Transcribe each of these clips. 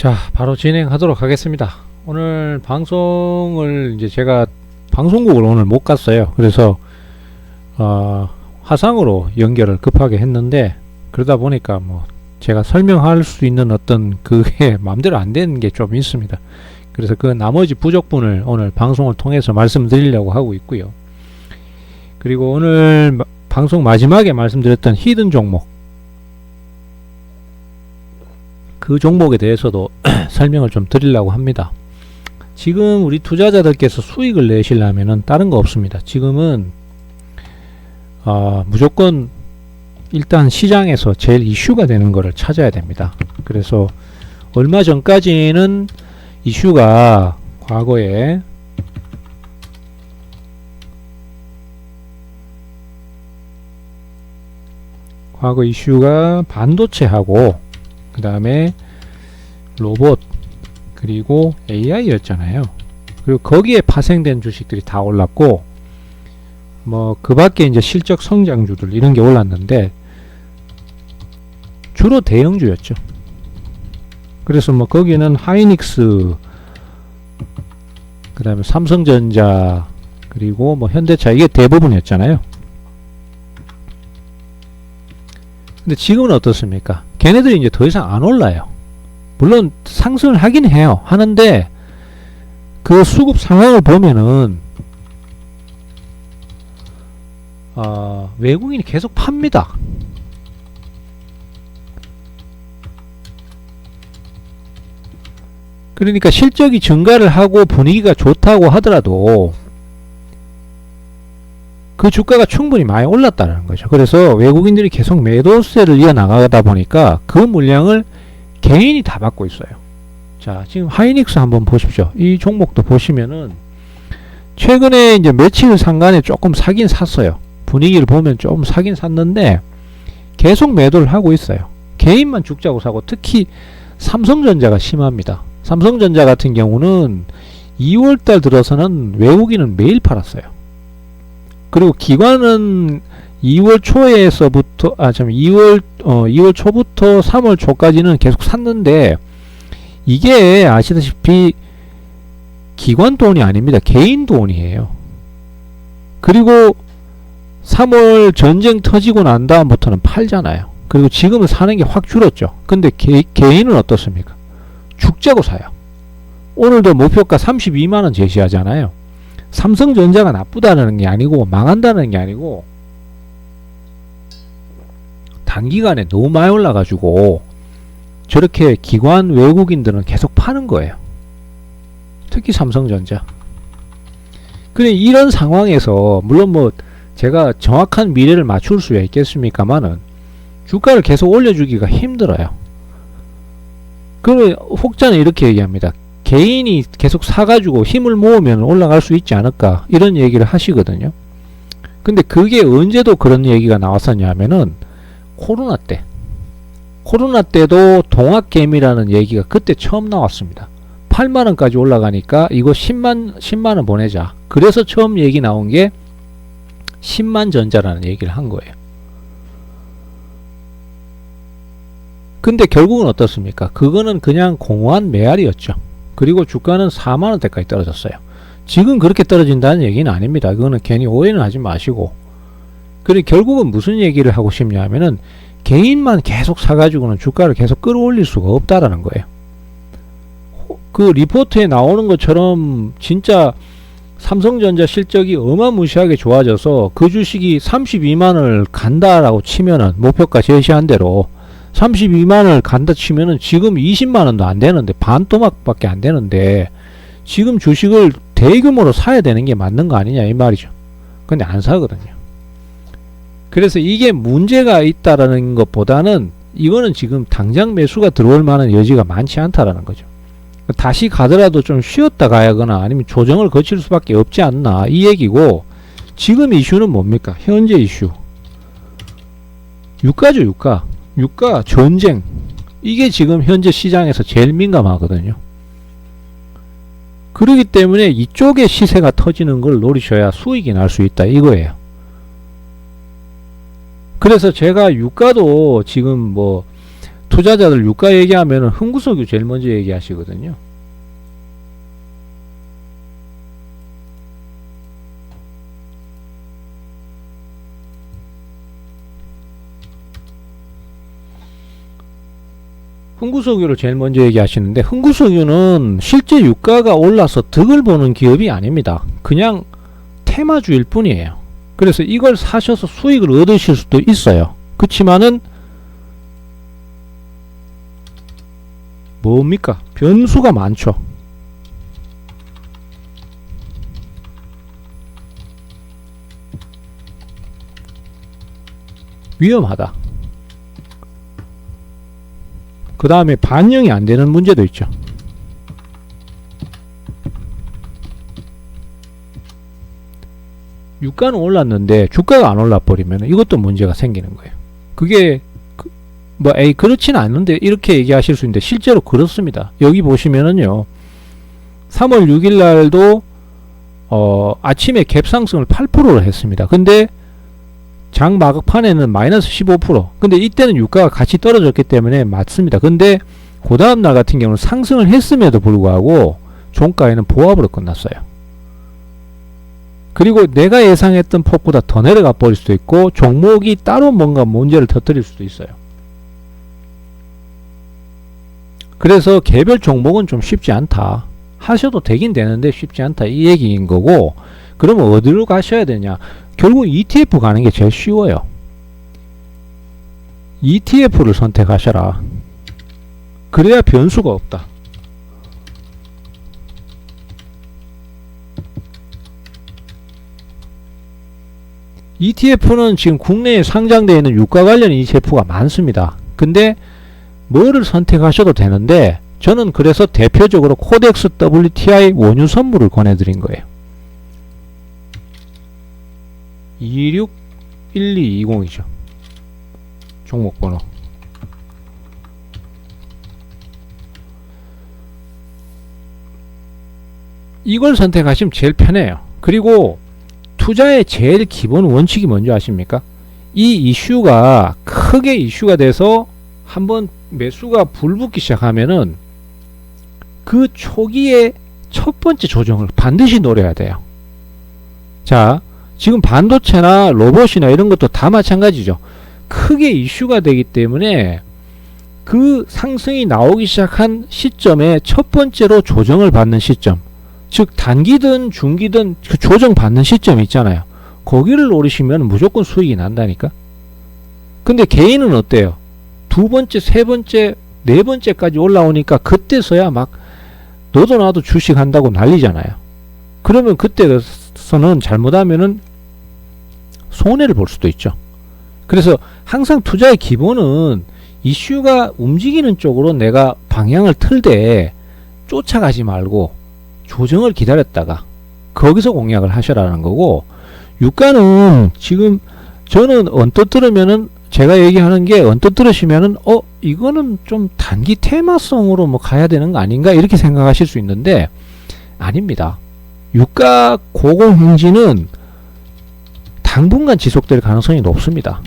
자, 바로 진행하도록 하겠습니다. 오늘 방송을 이제 제가 방송국을 오늘 못 갔어요. 그래서 화상으로 연결을 급하게 했는데, 그러다 보니까 뭐 제가 설명할 수 있는 어떤 그게 마음대로 안 되는 게 좀 있습니다. 그래서 그 나머지 부족분을 오늘 방송을 통해서 말씀드리려고 하고 있고요. 그리고 오늘 방송 마지막에 말씀드렸던 히든 종목, 그 종목에 대해서도 설명을 좀 드리려고 합니다. 지금 우리 투자자들께서 수익을 내시려면은 다른 거 없습니다. 지금은 무조건 일단 시장에서 제일 이슈가 되는 거를 찾아야 됩니다. 그래서 얼마 전까지는 이슈가 과거에 과거 이슈가 반도체하고 그 다음에 로봇 그리고 AI였잖아요. 그리고 거기에 파생된 주식들이 다 올랐고, 뭐 그 밖에 이제 실적 성장주들 이런 게 올랐는데 주로 대형주였죠. 그래서 뭐 거기는 하이닉스, 그 다음에 삼성전자, 그리고 뭐 현대차, 이게 대부분이었잖아요. 근데 지금은 어떻습니까? 걔네들이 이제 더 이상 안 올라요. 물론 상승을 하긴 해요. 하는데 그 수급 상황을 보면은 외국인이 계속 팝니다. 그러니까 실적이 증가를 하고 분위기가 좋다고 하더라도 그 주가가 충분히 많이 올랐다는 거죠. 그래서 외국인들이 계속 매도세를 이어나가다 보니까 그 물량을 개인이 다 받고 있어요. 자, 지금 하이닉스 한번 보십시오. 이 종목도 보시면은 최근에 이제 며칠 상간에 조금 사긴 샀어요. 분위기를 보면 좀 사긴 샀는데 계속 매도를 하고 있어요. 개인만 죽자고 사고, 특히 삼성전자가 심합니다. 삼성전자 같은 경우는 2월달 들어서는 외국인은 매일 팔았어요. 그리고 기관은 2월 초에서부터 2월 초부터 3월 초까지는 계속 샀는데, 이게 아시다시피 기관 돈이 아닙니다. 개인 돈이에요. 그리고 3월 전쟁 터지고 난 다음부터는 팔잖아요. 그리고 지금은 사는 게 확 줄었죠. 근데 개인은 어떻습니까? 죽자고 사요. 오늘도 목표가 32만원 제시하잖아요. 삼성전자가 나쁘다는 게 아니고 망한다는 게 아니고 단기간에 너무 많이 올라가지고 저렇게 기관 외국인들은 계속 파는 거예요. 특히 삼성전자. 그래, 이런 상황에서 물론 뭐 제가 정확한 미래를 맞출 수야 있겠습니까만은 주가를 계속 올려주기가 힘들어요. 그러면 혹자는 이렇게 얘기합니다. 개인이 계속 사가지고 힘을 모으면 올라갈 수 있지 않을까, 이런 얘기를 하시거든요. 근데 그게 언제도 그런 얘기가 나왔었냐 하면은 코로나 때도 동학개미라는 얘기가 그때 처음 나왔습니다. 8만원까지 올라가니까 이거 10만원 보내자. 그래서 처음 얘기 나온 게 10만전자라는 얘기를 한 거예요. 근데 결국은 어떻습니까? 그거는 그냥 공허한 메아리였죠. 그리고 주가는 4만원대까지 떨어졌어요. 지금 그렇게 떨어진다는 얘기는 아닙니다. 그거는 괜히 오해는 하지 마시고. 그리고 결국은 무슨 얘기를 하고 싶냐 하면은 개인만 계속 사가지고는 주가를 계속 끌어올릴 수가 없다라는 거예요. 그 리포트에 나오는 것처럼 진짜 삼성전자 실적이 어마무시하게 좋아져서 그 주식이 32만원을 간다라고 치면은, 목표가 제시한 대로 32만원을 간다 치면은 지금 20만원도 안 되는데, 반토막밖에 안 되는데 지금 주식을 대규모로 사야 되는 게 맞는 거 아니냐 이 말이죠. 근데 안 사거든요. 그래서 이게 문제가 있다라는 것보다는 이거는 지금 당장 매수가 들어올 만한 여지가 많지 않다라는 거죠. 다시 가더라도 좀 쉬었다 가야거나 아니면 조정을 거칠 수밖에 없지 않나, 이 얘기고, 지금 이슈는 뭡니까? 현재 이슈 유가죠. 유가 전쟁, 이게 지금 현재 시장에서 제일 민감하거든요. 그렇기 때문에 이쪽에 시세가 터지는 걸 노리셔야 수익이 날 수 있다 이거예요. 그래서 제가 유가도 지금 뭐 투자자들 유가 얘기하면 흥구석유 제일 먼저 얘기하시거든요. 흥구석유를 제일 먼저 얘기하시는데, 흥구석유는 실제 유가가 올라서 득을 보는 기업이 아닙니다. 그냥 테마주일 뿐이에요. 그래서 이걸 사셔서 수익을 얻으실 수도 있어요. 그렇지만은 뭡니까? 변수가 많죠. 위험하다. 그 다음에 반영이 안 되는 문제도 있죠. 유가는 올랐는데 주가가 안 올라버리면 이것도 문제가 생기는 거예요. 그게 그렇지는 않는데 이렇게 얘기하실 수 있는데 실제로 그렇습니다. 여기 보시면은요, 3월 6일 날도 아침에 갭 상승을 8%를 했습니다. 근데 장 막판에는 마이너스 15%. 근데 이때는 유가가 같이 떨어졌기 때문에 맞습니다. 근데 그 다음날 같은 경우는 상승을 했음에도 불구하고 종가에는 보합으로 끝났어요. 그리고 내가 예상했던 폭보다 더 내려가 버릴 수도 있고 종목이 따로 뭔가 문제를 터뜨릴 수도 있어요. 그래서 개별 종목은 좀 쉽지 않다. 하셔도 되긴 되는데 쉽지 않다, 이 얘기인 거고, 그러면 어디로 가셔야 되냐? 결국 ETF 가는 게 제일 쉬워요. ETF를 선택하셔라. 그래야 변수가 없다. ETF는 지금 국내에 상장되어 있는 유가 관련 ETF가 많습니다. 근데 뭐를 선택하셔도 되는데, 저는 그래서 대표적으로 코덱스 WTI 원유 선물을 권해드린 거예요. 261220이죠. 종목번호. 이걸 선택하시면 제일 편해요. 그리고 투자의 제일 기본 원칙이 뭔지 아십니까? 이 이슈가 크게 이슈가 돼서 한번 매수가 불붙기 시작하면은 그 초기에 첫 번째 조정을 반드시 노려야 돼요. 자, 지금 반도체나 로봇이나 이런 것도 다 마찬가지죠. 크게 이슈가 되기 때문에 그 상승이 나오기 시작한 시점에 첫 번째로 조정을 받는 시점, 즉 단기든 중기든 그 조정 받는 시점이 있잖아요. 거기를 노리시면 무조건 수익이 난다니까. 근데 개인은 어때요? 두 번째, 세 번째, 네 번째까지 올라오니까 그때서야 막 너도 나도 주식 한다고 난리잖아요. 그러면 그때서는 잘못하면은 손해를 볼 수도 있죠. 그래서 항상 투자의 기본은 이슈가 움직이는 쪽으로 내가 방향을 틀되 쫓아가지 말고 조정을 기다렸다가 거기서 공략을 하셔라는 거고, 유가는 지금 저는 언뜻 들으면은, 제가 얘기하는 게 언뜻 들으시면은 이거는 좀 단기 테마성으로 뭐 가야 되는 거 아닌가 이렇게 생각하실 수 있는데 아닙니다. 유가 고공행진은 당분간 지속될 가능성이 높습니다.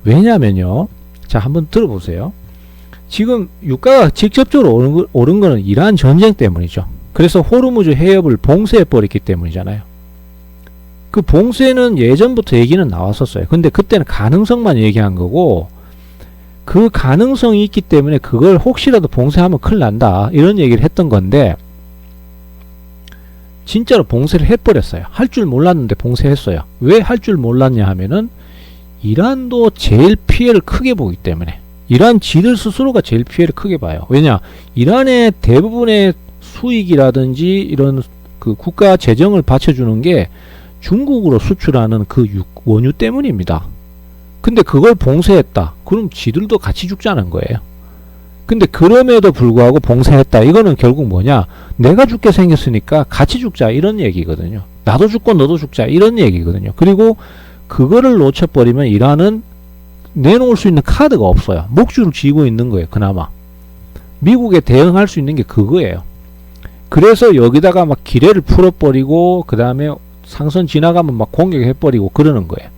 왜냐면요, 자 한번 들어보세요. 지금 유가가 직접적으로 오른 거는 이란 전쟁 때문이죠. 그래서 호르무즈 해협을 봉쇄해 버렸기 때문이잖아요. 그 봉쇄는 예전부터 얘기는 나왔었어요. 근데 그때는 가능성만 얘기한 거고, 그 가능성이 있기 때문에 그걸 혹시라도 봉쇄하면 큰일 난다 이런 얘기를 했던 건데, 진짜로 봉쇄를 해버렸어요. 할 줄 몰랐는데 봉쇄했어요. 왜 할 줄 몰랐냐 하면은 이란도 제일 피해를 크게 보기 때문에, 이란 지들 스스로가 제일 피해를 크게 봐요. 왜냐, 이란의 대부분의 수익이라든지 이런 그 국가 재정을 받쳐주는 게 중국으로 수출하는 그 원유 때문입니다. 근데 그걸 봉쇄했다. 그럼 지들도 같이 죽자는 거예요. 근데 그럼에도 불구하고 봉쇄했다. 이거는 결국 뭐냐? 내가 죽게 생겼으니까 같이 죽자 이런 얘기거든요. 나도 죽고 너도 죽자 이런 얘기거든요. 그리고 그거를 놓쳐버리면 이란은 내놓을 수 있는 카드가 없어요. 목줄을 쥐고 있는 거예요. 그나마 미국에 대응할 수 있는 게 그거예요. 그래서 여기다가 막 기뢰를 풀어버리고 그 다음에 상선 지나가면 막 공격해버리고 그러는 거예요.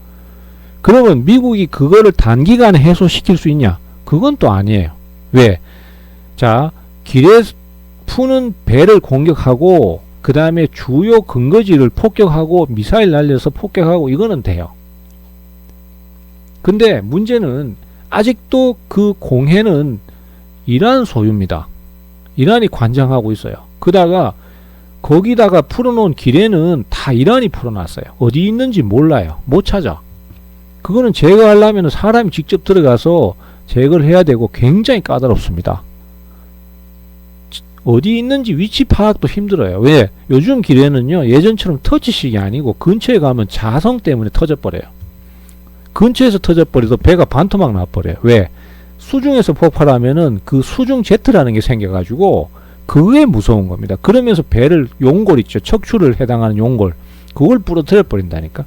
그러면 미국이 그거를 단기간에 해소시킬 수 있냐? 그건 또 아니에요. 왜? 자, 길에 푸는 배를 공격하고 그 다음에 주요 근거지를 폭격하고 미사일 날려서 폭격하고 이거는 돼요. 근데 문제는 아직도 그 공해는 이란 소유입니다. 이란이 관장하고 있어요. 거기다가 풀어놓은 기뢰는 다 이란이 풀어놨어요. 어디 있는지 몰라요. 못 찾아. 그거는 제거하려면 사람이 직접 들어가서 제거를 해야 되고 굉장히 까다롭습니다. 어디 있는지 위치 파악도 힘들어요. 왜? 요즘 기뢰는요, 예전처럼 터치식이 아니고 근처에 가면 자성 때문에 터져버려요. 근처에서 터져버려서 배가 반토막 나버려요. 왜? 수중에서 폭발하면은 그 수중 제트라는 게 생겨가지고 그게 무서운 겁니다. 그러면서 배를 용골 있죠. 척추를 해당하는 용골. 그걸 부러뜨려 버린다니까.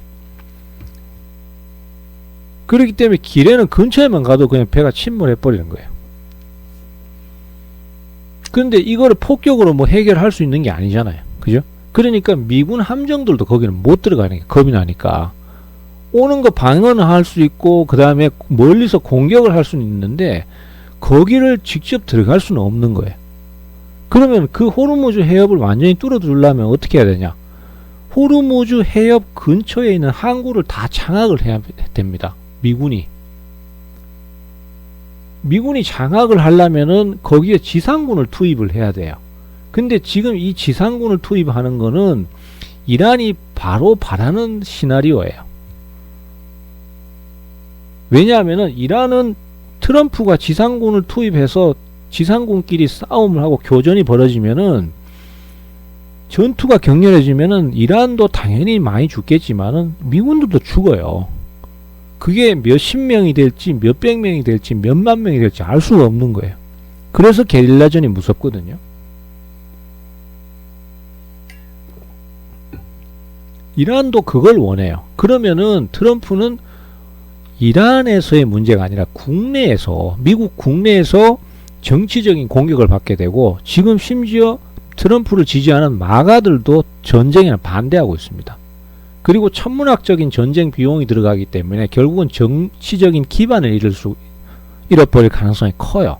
그렇기 때문에 기뢰는 근처에만 가도 그냥 배가 침몰해 버리는 거예요. 그런데 이거를 폭격으로 뭐 해결할 수 있는 게 아니잖아요. 그죠? 그러니까 미군 함정들도 거기는 못 들어가는 게 겁이 나니까 오는 거 방어는 할 수 있고 그 다음에 멀리서 공격을 할 수는 있는데 거기를 직접 들어갈 수는 없는 거예요. 그러면 그 호르무즈 해협을 완전히 뚫어주려면 어떻게 해야 되냐? 호르무즈 해협 근처에 있는 항구를 다 장악을 해야 됩니다. 미군이 장악을 하려면은 거기에 지상군을 투입을 해야 돼요. 근데 지금 이 지상군을 투입하는 거는 이란이 바로 바라는 시나리오예요. 왜냐하면은 이란은 트럼프가 지상군을 투입해서 지상군끼리 싸움을 하고 교전이 벌어지면은 전투가 격렬해지면은 이란도 당연히 많이 죽겠지만은 미군들도 죽어요. 그게 몇십 명이 될지 몇백 명이 될지 몇만 명이 될지 알 수가 없는 거예요. 그래서 게릴라전이 무섭거든요. 이란도 그걸 원해요. 그러면은 트럼프는 이란에서의 문제가 아니라 국내에서, 미국 국내에서 정치적인 공격을 받게 되고, 지금 심지어 트럼프를 지지하는 마가들도 전쟁에 반대하고 있습니다. 그리고 천문학적인 전쟁 비용이 들어가기 때문에 결국은 정치적인 기반을 잃어버릴 가능성이 커요.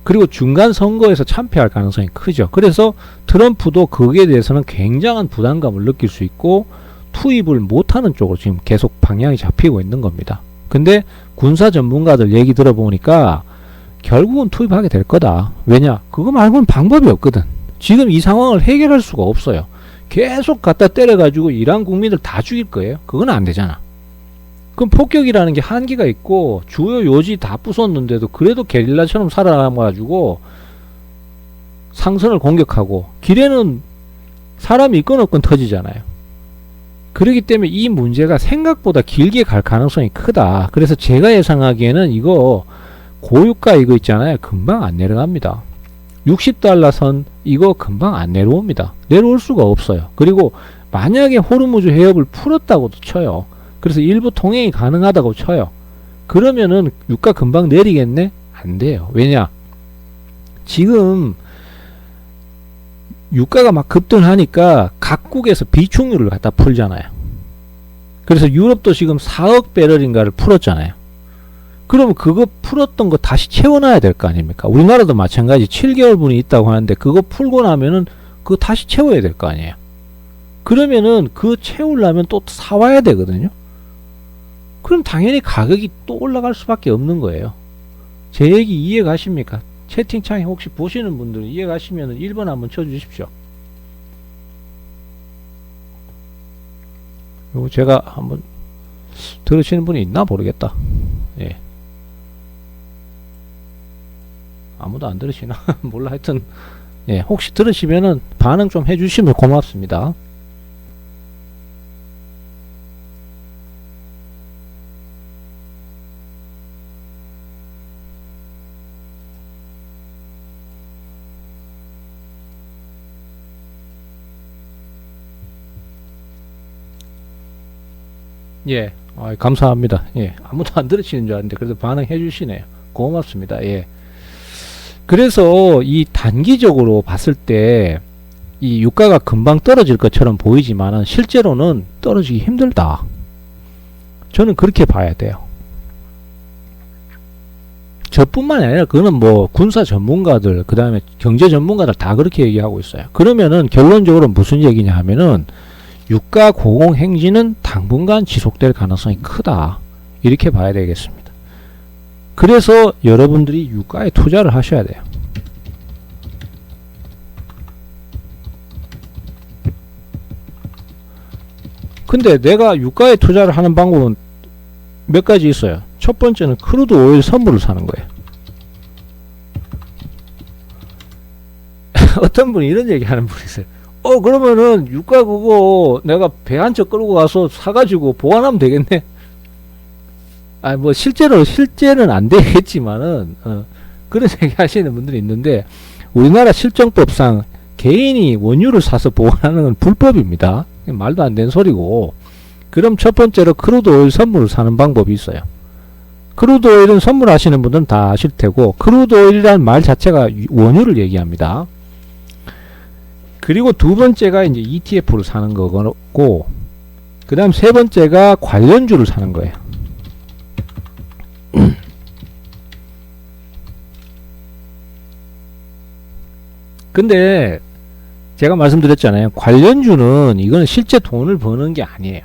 그리고 중간 선거에서 참패할 가능성이 크죠. 그래서 트럼프도 거기에 대해서는 굉장한 부담감을 느낄 수 있고 투입을 못하는 쪽으로 지금 계속 방향이 잡히고 있는 겁니다. 근데 군사 전문가들 얘기 들어보니까 결국은 투입하게 될 거다. 왜냐? 그거 말고는 방법이 없거든. 지금 이 상황을 해결할 수가 없어요. 계속 갖다 때려가지고 이란 국민들 다 죽일 거예요? 그건 안 되잖아. 그럼 폭격이라는 게 한계가 있고 주요 요지 다 부쉈는데도 그래도 게릴라처럼 살아남아가지고 상선을 공격하고 기뢰는 사람이 있건 없건 터지잖아요. 그렇기 때문에 이 문제가 생각보다 길게 갈 가능성이 크다. 그래서 제가 예상하기에는 이거 고유가 이거 있잖아요. 금방 안 내려갑니다. 60달러 선 이거 금방 안 내려옵니다. 내려올 수가 없어요. 그리고 만약에 호르무즈 해협을 풀었다고도 쳐요. 그래서 일부 통행이 가능하다고 쳐요. 그러면은 유가 금방 내리겠네? 안 돼요. 왜냐? 지금 유가가 막 급등하니까 각국에서 비축유를 갖다 풀잖아요. 그래서 유럽도 지금 4억 배럴인가를 풀었잖아요. 그러면 그거 풀었던 거 다시 채워놔야 될 거 아닙니까? 우리나라도 마찬가지 7개월분이 있다고 하는데 그거 풀고 나면은 그거 다시 채워야 될 거 아니에요. 그러면은 그 채우려면 또 사와야 되거든요. 그럼 당연히 가격이 또 올라갈 수밖에 없는 거예요. 제 얘기 이해 가십니까? 채팅창에 혹시 보시는 분들 이해 가시면 1번 한번 쳐주십시오. 그리고 제가 한번 들으시는 분이 있나 모르겠다. 예. 아무도 안 들으시나? 몰라. 하여튼 예, 혹시 들으시면은 반응 좀 해주시면 고맙습니다. 예, 감사합니다. 예, 아무도 안 들으시는 줄 알았는데 그래도 반응해 주시네요. 고맙습니다. 예. 그래서 이 단기적으로 봤을 때 이 유가가 금방 떨어질 것처럼 보이지만은 실제로는 떨어지기 힘들다. 저는 그렇게 봐야 돼요. 저뿐만 아니라 그거는 뭐 군사 전문가들, 그 다음에 경제 전문가들 다 그렇게 얘기하고 있어요. 그러면은 결론적으로 무슨 얘기냐 하면은 유가 고공행진은 당분간 지속될 가능성이 크다, 이렇게 봐야 되겠습니다. 그래서 여러분들이 유가에 투자를 하셔야 돼요. 근데 내가 유가에 투자를 하는 방법은 몇 가지 있어요. 첫 번째는 크루드 오일 선물을 사는 거예요. 어떤 분이 이런 얘기 하는 분이 있어요. 그러면은 유가 그거 내가 배 한 척 끌고 가서 사가지고 보관하면 되겠네. 뭐 실제는 안 되겠지만은 그런 얘기 하시는 분들이 있는데, 우리나라 실정법상 개인이 원유를 사서 보관하는 건 불법입니다. 말도 안 되는 소리고. 그럼 첫 번째로 크루드 오일 선물을 사는 방법이 있어요. 크루드 오일은 선물하시는 분들은 다 아실 테고, 크루드 오일이라는 말 자체가 원유를 얘기합니다. 그리고 두 번째가 이제 ETF를 사는 거고, 그 다음 세 번째가 관련주를 사는 거예요. 근데 제가 말씀드렸잖아요. 관련주는 이거는 실제 돈을 버는 게 아니에요.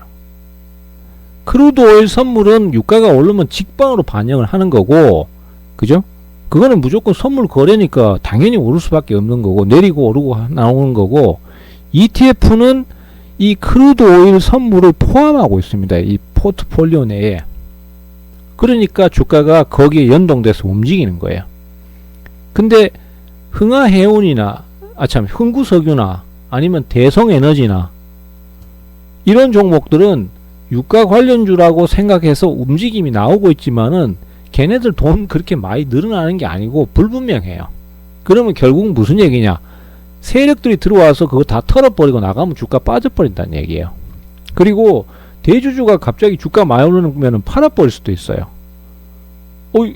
크루드 오일 선물은 유가가 오르면 직방으로 반영을 하는 거고, 그죠? 그거는 무조건 선물 거래니까 당연히 오를 수밖에 없는 거고, 내리고 오르고 나오는 거고, ETF는 이 크루드 오일 선물을 포함하고 있습니다. 이 포트폴리오 내에. 그러니까 주가가 거기에 연동돼서 움직이는 거예요. 근데 흥하해운이나 흥구석유나 아니면 대성에너지나 이런 종목들은 유가 관련주라고 생각해서 움직임이 나오고 있지만은 걔네들 돈 그렇게 많이 늘어나는 게 아니고 불분명해요. 그러면 결국 무슨 얘기냐? 세력들이 들어와서 그거 다 털어버리고 나가면 주가 빠져버린다는 얘기예요. 그리고 대주주가 갑자기 주가 많이 오르면 팔아버릴 수도 있어요.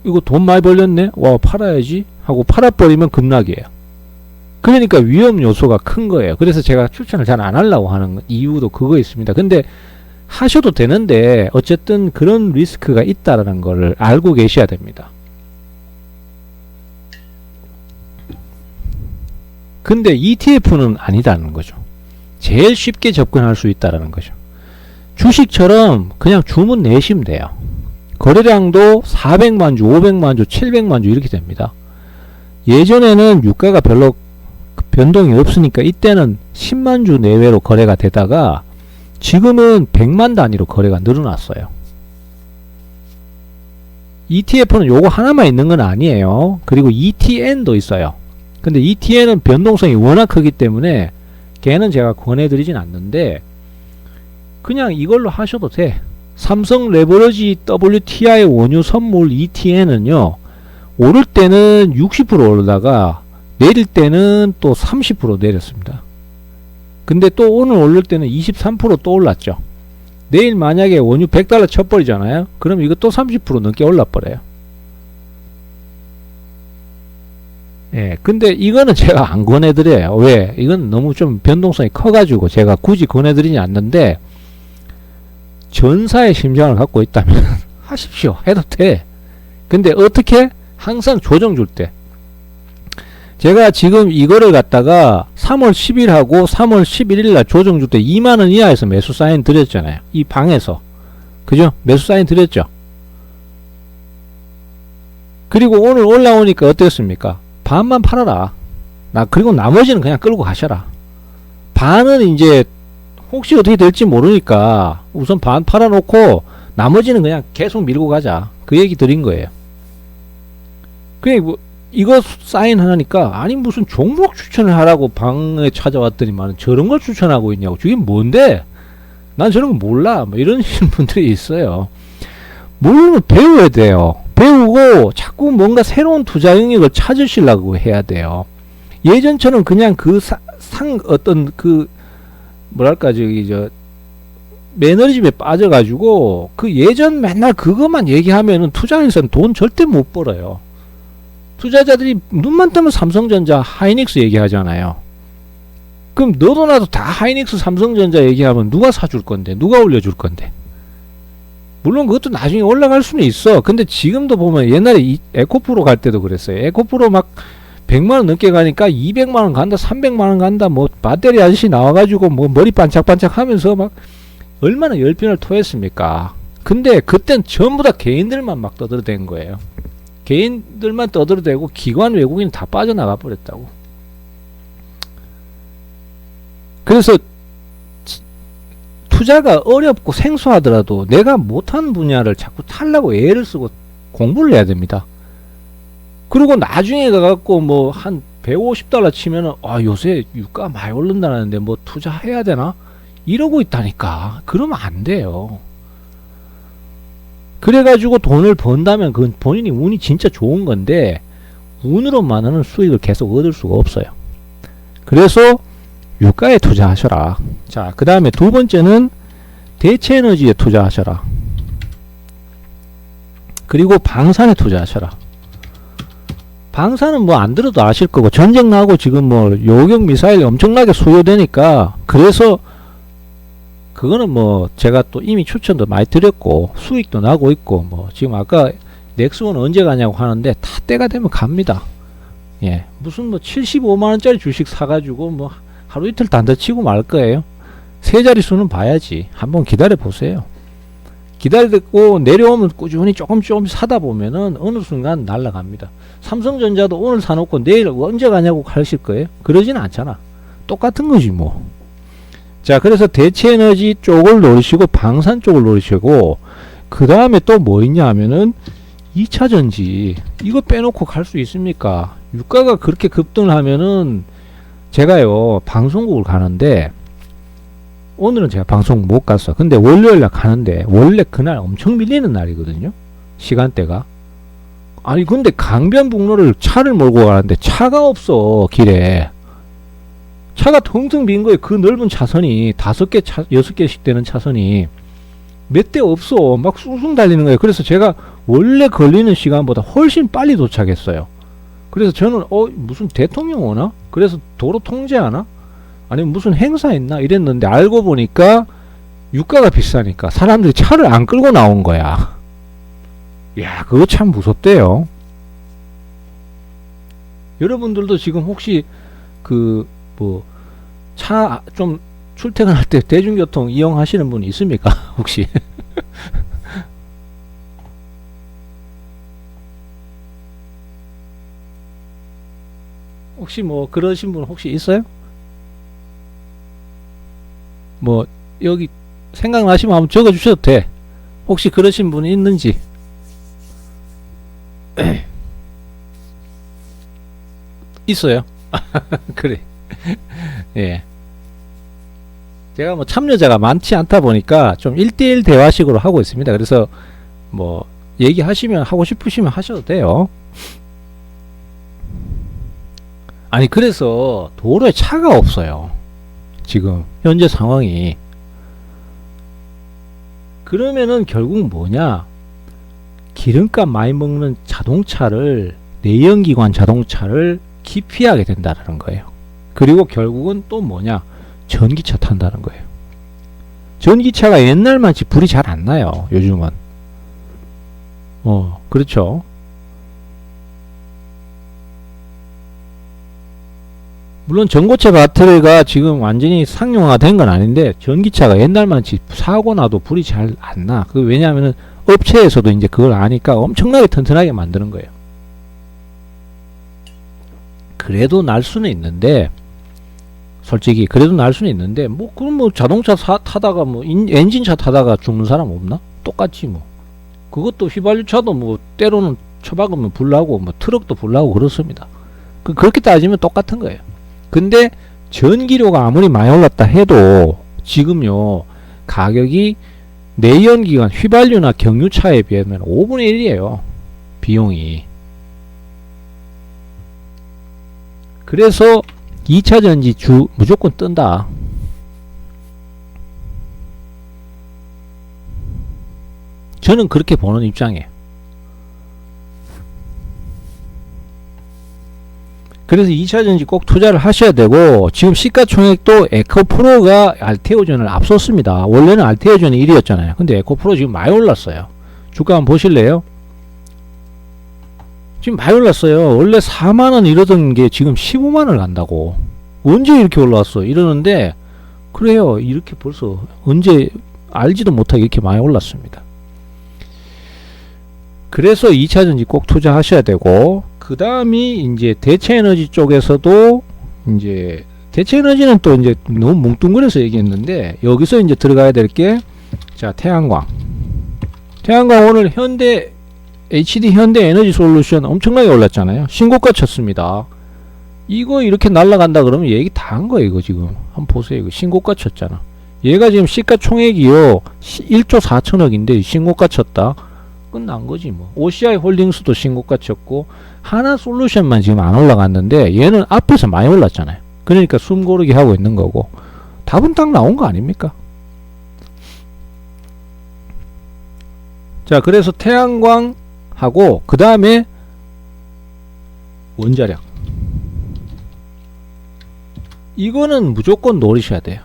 이거 돈 많이 벌렸네? 와, 팔아야지 하고 팔아버리면 급락이에요. 그러니까 위험 요소가 큰 거예요. 그래서 제가 추천을 잘 안 하려고 하는 이유도 그거 있습니다. 근데 하셔도 되는데 어쨌든 그런 리스크가 있다라는 거를 알고 계셔야 됩니다. 근데 ETF는 아니다는 거죠. 제일 쉽게 접근할 수 있다라는 거죠. 주식처럼 그냥 주문 내시면 돼요. 거래량도 400만 주, 500만 주, 700만 주 이렇게 됩니다. 예전에는 유가가 별로 변동이 없으니까 이때는 10만 주 내외로 거래가 되다가 지금은 100만 단위로 거래가 늘어났어요. ETF는 요거 하나만 있는 건 아니에요. 그리고 ETN도 있어요. 근데 ETN은 변동성이 워낙 크기 때문에 걔는 제가 권해드리진 않는데 그냥 이걸로 하셔도 돼. 삼성 레버러지 WTI 원유 선물 ETN은요, 오를 때는 60% 오르다가 내릴 때는 또 30% 내렸습니다. 근데 또 오늘 오를 때는 23% 또 올랐죠. 내일 만약에 원유 $100 쳐버리잖아요. 그럼 이거 또 30% 넘게 올라버려요. 예, 근데 이거는 제가 안 권해드려요. 왜? 이건 너무 좀 변동성이 커가지고 제가 굳이 권해드리지 않는데, 전사의 심장을 갖고 있다면 하십시오. 해도 돼. 근데 어떻게? 항상 조정 줄 때. 제가 지금 이거를 갖다가 3월 10일하고 3월 11일날 조정 줄 때 2만원 이하에서 매수 사인 드렸잖아요. 이 방에서. 그죠? 매수 사인 드렸죠. 그리고 오늘 올라오니까 어땠습니까? 반만 팔아라. 그리고 나머지는 그냥 끌고 가셔라. 반은 이제 혹시 어떻게 될지 모르니까 우선 반 팔아놓고 나머지는 그냥 계속 밀고 가자. 그 얘기 드린 거예요. 그냥 뭐 이거 사인하니까 아니 무슨 종목 추천을 하라고 방에 찾아왔더니만 저런 걸 추천하고 있냐고. 저게 뭔데? 난 저런 거 몰라. 뭐 이런 분들이 있어요. 모르면 배워야 돼요. 배우고 자꾸 뭔가 새로운 투자 영역을 찾으시려고 해야 돼요. 예전처럼 그냥 뭐랄까 매너리즘에 빠져가지고 예전 맨날 그것만 얘기하면은 투자에서는 돈 절대 못 벌어요. 투자자들이 눈만 뜨면 삼성전자, 하이닉스 얘기하잖아요. 그럼 너도 나도 다 하이닉스, 삼성전자 얘기하면 누가 사줄 건데? 누가 올려줄 건데? 물론 그것도 나중에 올라갈 수는 있어. 근데 지금도 보면 옛날에 에코프로 갈 때도 그랬어요. 에코프로 막 100만원 넘게 가니까 200만원 간다, 300만원 간다, 뭐 배터리 아저씨 나와가지고 뭐 머리 반짝반짝 하면서 막 얼마나 열변을 토했습니까? 근데 그땐 전부 다 개인들만 막 떠들어댄 거예요. 개인들만 떠들어대고 기관 외국인 다 빠져나가 버렸다고. 그래서 투자가 어렵고 생소하더라도 내가 못하는 분야를 자꾸 타려고 애를 쓰고 공부를 해야 됩니다. 그리고 나중에 가갖고 뭐 한 150달러 치면은 요새 유가 많이 오른다는데 뭐 투자해야 되나? 이러고 있다니까. 그러면 안 돼요. 그래가지고 돈을 번다면 그건 본인이 운이 진짜 좋은 건데 운으로만은 수익을 계속 얻을 수가 없어요. 그래서 유가에 투자하셔라. 자, 그 다음에 두 번째는 대체에너지에 투자하셔라. 그리고 방산에 투자하셔라. 방산은 뭐 안 들어도 아실 거고 전쟁 나고 지금 뭐 요격 미사일 엄청나게 수요되니까 그래서 그거는 뭐 제가 또 이미 추천도 많이 드렸고 수익도 나고 있고 뭐 지금 아까 넥스원 언제 가냐고 하는데 다 때가 되면 갑니다. 예, 무슨 뭐 75만원짜리 주식 사가지고 뭐 하루 이틀 단다치고 말 거예요. 세 자릿수는 봐야지. 한번 기다려 보세요. 기다리고 내려오면 꾸준히 조금 사다 보면은 어느 순간 날아갑니다. 삼성전자도 오늘 사놓고 내일 언제 가냐고 하실 거예요? 그러진 않잖아. 똑같은 거지 뭐. 자, 그래서 대체에너지 쪽을 노리시고 방산 쪽을 노리시고 그 다음에 또 뭐 있냐 하면은 2차전지 이거 빼놓고 갈 수 있습니까? 유가가 그렇게 급등을 하면은 제가요 방송국을 가는데 오늘은 제가 방송 못 갔어. 근데 월요일날 가는데 원래 그날 엄청 밀리는 날이거든요. 시간대가. 아니 근데 강변북로를 차를 몰고 가는데 차가 없어. 길에. 차가 텅텅 빈 거예요. 그 넓은 차선이 5개, 6개씩 되는 차선이 몇 대 없어. 막 숭숭 달리는 거예요. 그래서 제가 원래 걸리는 시간보다 훨씬 빨리 도착했어요. 그래서 저는 무슨 대통령 오나? 그래서 도로 통제하나? 아니면 무슨 행사 있나? 이랬는데 알고 보니까 유가가 비싸니까 사람들이 차를 안 끌고 나온 거야. 야, 그거 참 무섭대요. 여러분들도 지금 혹시 차 좀 출퇴근할 때 대중교통 이용하시는 분 있습니까? 혹시? 혹시 뭐 그러신 분 혹시 있어요? 뭐 여기 생각나시면 한번 적어 주셔도 돼. 혹시 그러신 분이 있는지. 있어요. 그래. 예. 제가 뭐 참여자가 많지 않다 보니까 좀 1대1 대화식으로 하고 있습니다. 그래서 뭐 얘기하시면 하고 싶으시면 하셔도 돼요. 아니 그래서 도로에 차가 없어요. 지금 현재 상황이. 그러면은 결국 뭐냐, 기름값 많이 먹는 자동차를, 내연기관 자동차를 기피하게 된다는 거예요. 그리고 결국은 또 뭐냐, 전기차 탄다는 거예요. 전기차가 옛날만치 불이 잘 안 나요. 요즘은. 그렇죠. 물론 전고체 배터리가 지금 완전히 상용화된 건 아닌데 전기차가 옛날만치 사고 나도 불이 잘 안 나. 그 왜냐하면은 업체에서도 이제 그걸 아니까 엄청나게 튼튼하게 만드는 거예요. 그래도 날 수는 있는데, 솔직히 그래도 날 수는 있는데 뭐 그럼 뭐 자동차 타다가 뭐 엔진차 타다가 죽는 사람 없나? 똑같지 뭐. 그것도 휘발유차도 뭐 때로는 처박으면 불나고 뭐 트럭도 불나고 그렇습니다. 그렇게 따지면 똑같은 거예요. 근데 전기료가 아무리 많이 올랐다 해도 지금요 가격이 내연기관 휘발유나 경유차에 비하면 5분의 1이에요. 비용이. 그래서 2차전지 무조건 뜬다. 저는 그렇게 보는 입장이에요. 그래서 2차전지 꼭 투자를 하셔야 되고, 지금 시가총액도 에코프로가 알테오전을 앞섰습니다. 원래는 알테오전이 1위였잖아요. 근데 에코프로 지금 많이 올랐어요. 주가 한번 보실래요? 지금 많이 올랐어요. 원래 4만원 이러던 게 지금 15만원을 간다고. 언제 이렇게 올라왔어? 이러는데, 그래요. 이렇게 벌써 언제 알지도 못하게 이렇게 많이 올랐습니다. 그래서 2차전지 꼭 투자하셔야 되고, 그 다음이 이제 대체에너지 쪽에서도 이제 대체에너지는 또 이제 너무 뭉뚱그려서 얘기했는데, 여기서 이제 들어가야 될 게, 자, 태양광 오늘 HD 현대 에너지 솔루션 엄청나게 올랐잖아요. 신고가 쳤습니다. 이거 이렇게 날아간다 그러면 얘기 다 한 거예요. 이거 지금 한번 보세요. 이거 신고가 쳤잖아. 얘가 지금 시가총액이요 1조 4천억인데 신고가 쳤다. 끝난 거지 뭐. OCI 홀딩스도 신고가 쳤고, 하나 솔루션만 지금 안 올라갔는데 얘는 앞에서 많이 올랐잖아요. 그러니까 숨 고르게 하고 있는 거고, 답은 딱 나온 거 아닙니까? 자, 그래서 태양광 하고, 그 다음에 원자력, 이거는 무조건 노리셔야 돼요.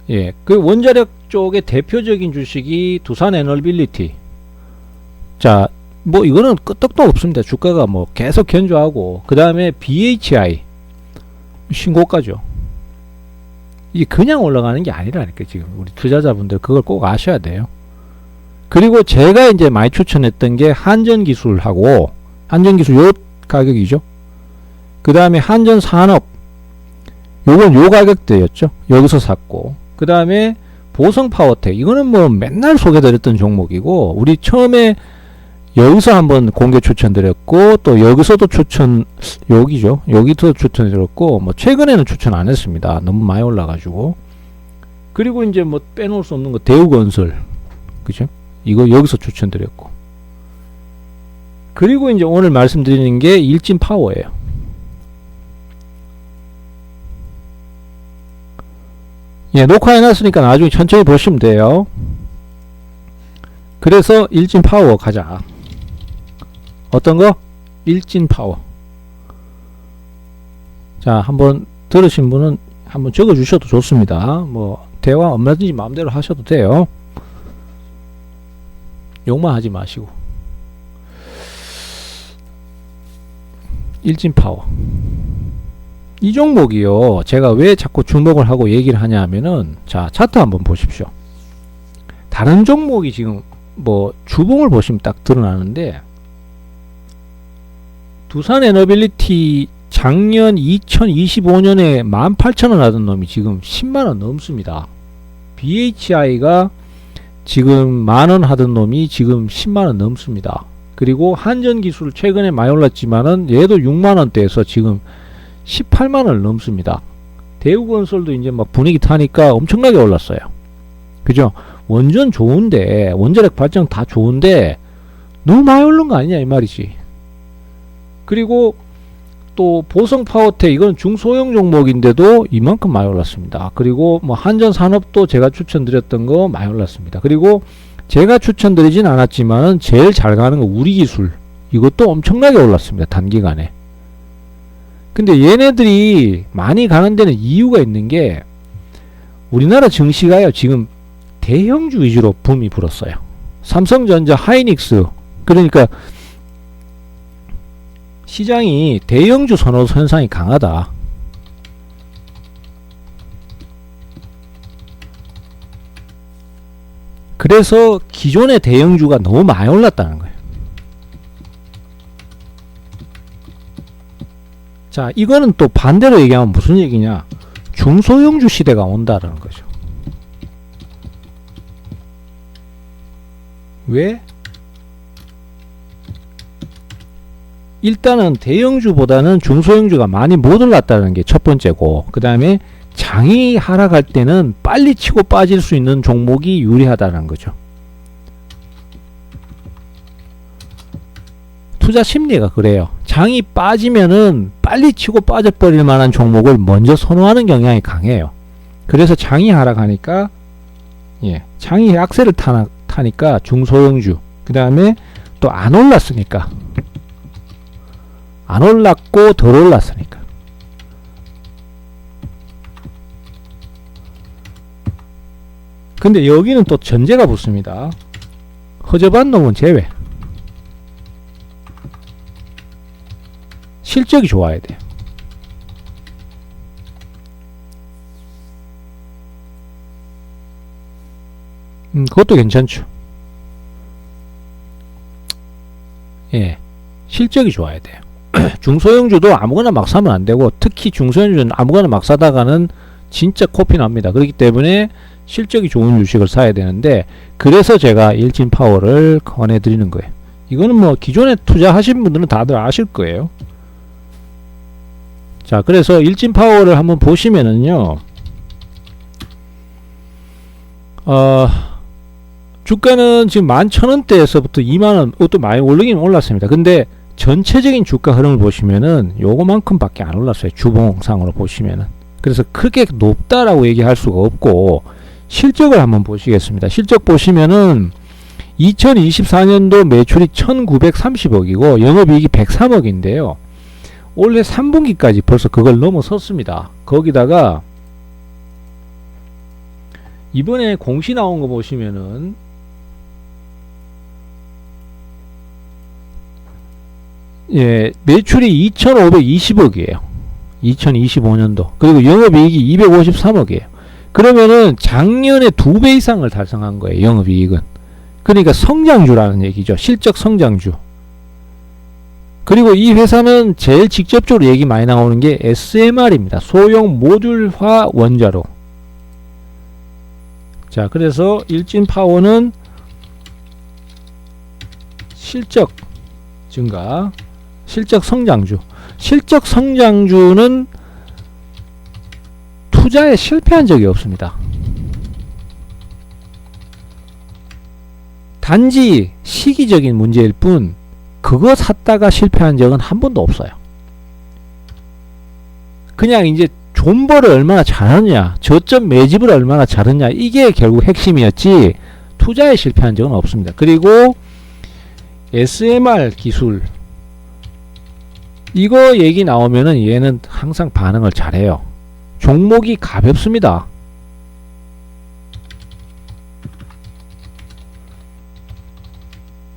예, 그 원자력 쪽의 대표적인 주식이 두산 에너빌리티. 자, 뭐 이거는 끄떡도 없습니다. 주가가 뭐 계속 견조하고, 그 다음에 BHI 신고가죠. 이게 그냥 올라가는 게 아니라니까. 지금 우리 투자자분들 그걸 꼭 아셔야 돼요. 그리고 제가 이제 많이 추천했던 게 한전기술하고, 한전기술 요 가격이죠. 그 다음에 한전산업, 요건 요 가격대였죠. 여기서 샀고, 그 다음에 보성파워텍, 이거는 뭐 맨날 소개드렸던 종목이고, 우리 처음에 여기서 한번 공개 추천드렸고, 또 여기서도 여기죠. 여기도 추천드렸고, 뭐 최근에는 추천 안 했습니다. 너무 많이 올라가지고. 그리고 이제 뭐 빼놓을 수 없는 거 대우건설, 그죠? 이거 여기서 추천드렸고. 그리고 이제 오늘 말씀드리는 게 일진파워예요. 예, 녹화해놨으니까 나중에 천천히 보시면 돼요. 그래서 일진파워 가자. 어떤 거? 일진파워. 자, 한번 들으신 분은 한번 적어주셔도 좋습니다. 뭐 대화 얼마든지 마음대로 하셔도 돼요. 욕만 하지 마시고. 일진파워, 이 종목이요, 제가 왜 자꾸 주목을 하고 얘기를 하냐 하면은, 자, 차트 한번 보십시오. 다른 종목이 지금 뭐 주봉을 보시면 딱 드러나는데, 두산 에너빌리티 작년 2025년에 18,000원 하던 놈이 지금 10만원 넘습니다. BHI가 지금 만원 하던 놈이 지금 10만원 넘습니다. 그리고 한전기술 최근에 많이 올랐지만은 얘도 6만원대에서 지금 18만원을 넘습니다. 대우건설도 이제 막 분위기 타니까 엄청나게 올랐어요. 그죠? 원전 좋은데, 원자력 발전 다 좋은데 너무 많이 오른 거 아니냐 이 말이지. 그리고 또 보성파워텍, 이건 중소형 종목인데도 이만큼 많이 올랐습니다. 그리고 뭐 한전산업도 제가 추천드렸던 거 많이 올랐습니다. 그리고 제가 추천드리진 않았지만 제일 잘 가는 거 우리기술, 이것도 엄청나게 올랐습니다. 단기간에. 근데 얘네들이 많이 가는 데는 이유가 있는 게, 우리나라 증시가요 지금 대형주 위주로 붐이 불었어요. 삼성전자, 하이닉스, 그러니까 시장이 대형주 선호 현상이 강하다. 그래서 기존의 대형주가 너무 많이 올랐다는 거예요. 자, 이거는 또 반대로 얘기하면 무슨 얘기냐, 중소형주 시대가 온다라는 거죠. 왜? 일단은 대형주보다는 중소형주가 많이 못 올랐다는 게 첫 번째고, 그 다음에 장이 하락할 때는 빨리 치고 빠질 수 있는 종목이 유리하다는 거죠. 투자 심리가 그래요. 장이 빠지면은 빨리 치고 빠져버릴 만한 종목을 먼저 선호하는 경향이 강해요. 그래서 장이 하락하니까, 예, 장이 악세를 타니까 중소형주, 그 다음에 또 안 올랐으니까 안 올랐고 덜 올랐으니까. 근데 여기는 또 전제가 붙습니다. 허접한 놈은 제외. 실적이 좋아야 돼요. 그것도 괜찮죠. 예, 실적이 좋아야 돼요. 중소형주도 아무거나 막 사면 안 되고, 특히 중소형주는 아무거나 막 사다가는 진짜 코피 납니다. 그렇기 때문에 실적이 좋은 주식을 사야 되는데, 그래서 제가 일진파워를 권해드리는 거예요. 이거는 뭐 기존에 투자하신 분들은 다들 아실 거예요. 자, 그래서 일진파워를 한번 보시면은요, 주가는 지금 11,000원대에서부터 2만원, 또 많이 오르긴 올랐습니다. 근데 전체적인 주가 흐름을 보시면은 요거만큼 밖에 안 올랐어요. 주봉상으로 보시면은. 그래서 크게 높다라고 얘기할 수가 없고, 실적을 한번 보시겠습니다. 실적 보시면은 2024년도 매출이 1930억이고 영업이익이 103억인데요. 올해 3분기까지 벌써 그걸 넘어섰습니다. 거기다가 이번에 공시 나온 거 보시면은 예, 매출이 2,520억이에요. 2025년도. 그리고 영업이익이 253억이에요. 그러면은 작년에 2배 이상을 달성한 거예요. 영업이익은. 그러니까 성장주라는 얘기죠. 실적 성장주. 그리고 이 회사는 제일 직접적으로 얘기 많이 나오는 게 SMR입니다. 소형 모듈화 원자로. 자, 그래서 일진파워는 실적 증가, 실적 성장주. 실적 성장주는 투자에 실패한 적이 없습니다. 단지 시기적인 문제일 뿐 그거 샀다가 실패한 적은 한 번도 없어요. 그냥 이제 존버를 얼마나 잘하느냐, 저점 매집을 얼마나 잘하느냐, 이게 결국 핵심이었지 투자에 실패한 적은 없습니다. 그리고 SMR 기술 이거 얘기 나오면은 얘는 항상 반응을 잘해요. 종목이 가볍습니다.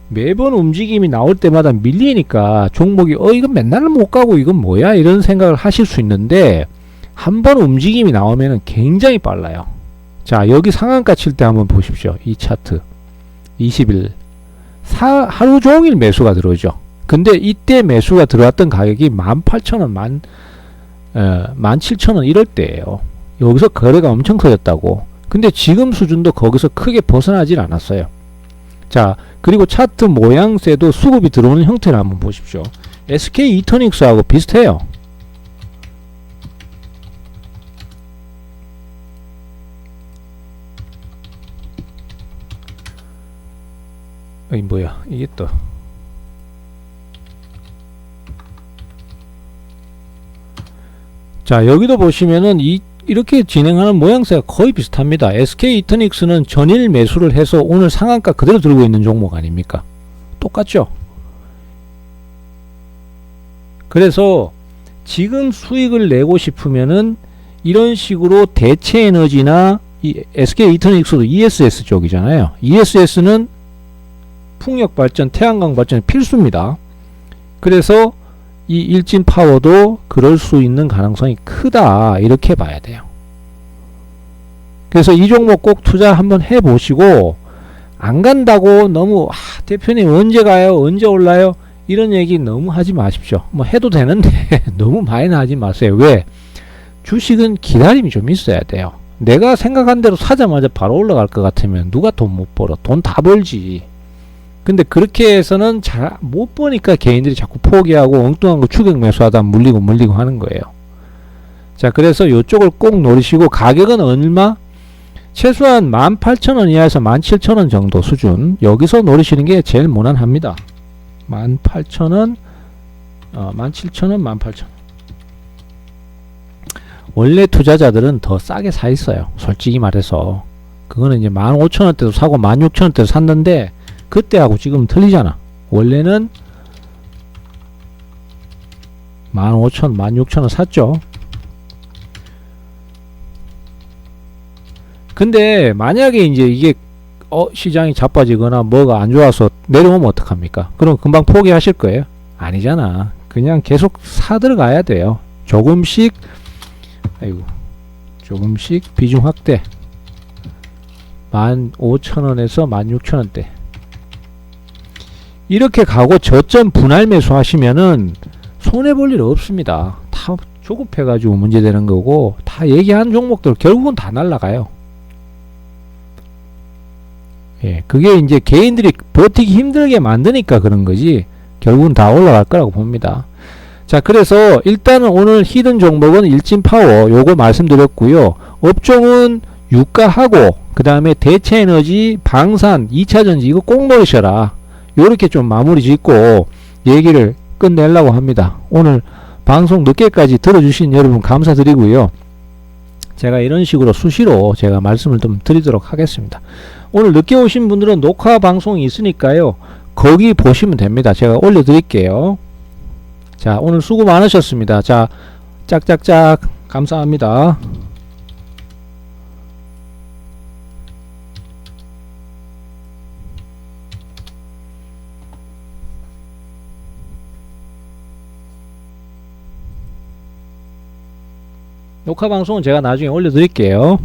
매번 움직임이 나올 때마다 밀리니까 종목이 이건 맨날 못 가고 이건 뭐야 이런 생각을 하실 수 있는데, 한번 움직임이 나오면은 굉장히 빨라요. 자, 여기 상한가 칠 때 한번 보십시오. 이 차트 20일 하루 종일 매수가 들어오죠. 근데 이때 매수가 들어왔던 가격이 18,000원, 17,000원 이럴 때예요. 여기서 거래가 엄청 커졌다고. 근데 지금 수준도 거기서 크게 벗어나질 않았어요. 자, 그리고 차트 모양새도 수급이 들어오는 형태를 한번 보십시오. SK 이터닉스하고 비슷해요. 뭐야 이게 또 자, 여기도 보시면은 이렇게 진행하는 모양새가 거의 비슷합니다. SK 이터닉스는 전일 매수를 해서 오늘 상한가 그대로 들고 있는 종목 아닙니까? 똑같죠? 그래서 지금 수익을 내고 싶으면은 이런 식으로 대체 에너지나 이 SK 이터닉스도 ESS 쪽이잖아요. ESS는 풍력 발전, 태양광 발전이 필수입니다. 그래서 이 일진 파워도 그럴 수 있는 가능성이 크다, 이렇게 봐야 돼요. 그래서 이 종목 꼭 투자 한번 해보시고, 안 간다고 너무 대표님 언제 가요, 언제 올라요, 이런 얘기 너무 하지 마십시오. 뭐 해도 되는데 너무 많이 하지 마세요. 왜? 주식은 기다림이 좀 있어야 돼요. 내가 생각한 대로 사자마자 바로 올라갈 것 같으면 누가 돈 못 벌어? 돈 다 벌지. 근데 그렇게 해서는 잘 못 보니까 개인들이 자꾸 포기하고 엉뚱한 거 추격 매수하다 물리고 하는 거예요. 자, 그래서 이쪽을 꼭 노리시고, 가격은 얼마? 최소한 18,000원 이하에서 17,000원 정도 수준, 여기서 노리시는 게 제일 무난합니다. 18,000원, 17,000원, 18,000원. 원래 투자자들은 더 싸게 사 있어요. 솔직히 말해서. 그거는 이제 15,000원대도 사고 16,000원대도 샀는데 그때하고 지금 틀리잖아. 원래는 15,000, 16,000원 샀죠. 근데 만약에 이제 이게 시장이 자빠지거나 뭐가 안 좋아서 내려오면 어떡합니까? 그럼 금방 포기하실 거예요? 아니잖아. 그냥 계속 사 들어가야 돼요. 조금씩 비중 확대. 15,000원에서 16,000원대. 이렇게 가고 저점 분할 매수 하시면은 손해볼 일 없습니다. 다 조급해가지고 문제되는 거고, 다 얘기한 종목들 결국은 다 날라가요. 예, 그게 이제 개인들이 버티기 힘들게 만드니까 그런 거지, 결국은 다 올라갈 거라고 봅니다. 자, 그래서 일단은 오늘 히든 종목은 일진파워 요거 말씀드렸고요. 업종은 유가하고 그 다음에 대체에너지, 방산, 2차전지 이거 꼭 노리셔라. 요렇게 좀 마무리 짓고 얘기를 끝내려고 합니다. 오늘 방송 늦게까지 들어주신 여러분 감사드리고요. 제가 이런 식으로 수시로 제가 말씀을 좀 드리도록 하겠습니다. 오늘 늦게 오신 분들은 녹화 방송이 있으니까요. 거기 보시면 됩니다. 제가 올려드릴게요. 자, 오늘 수고 많으셨습니다. 자, 짝짝짝 감사합니다. 녹화 방송은 제가 나중에 올려드릴게요.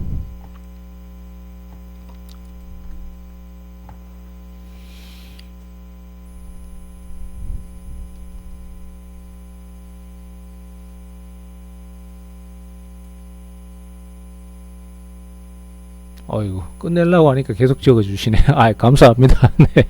어이구, 끝내려고 하니까 계속 적어주시네. 아, 감사합니다. 네.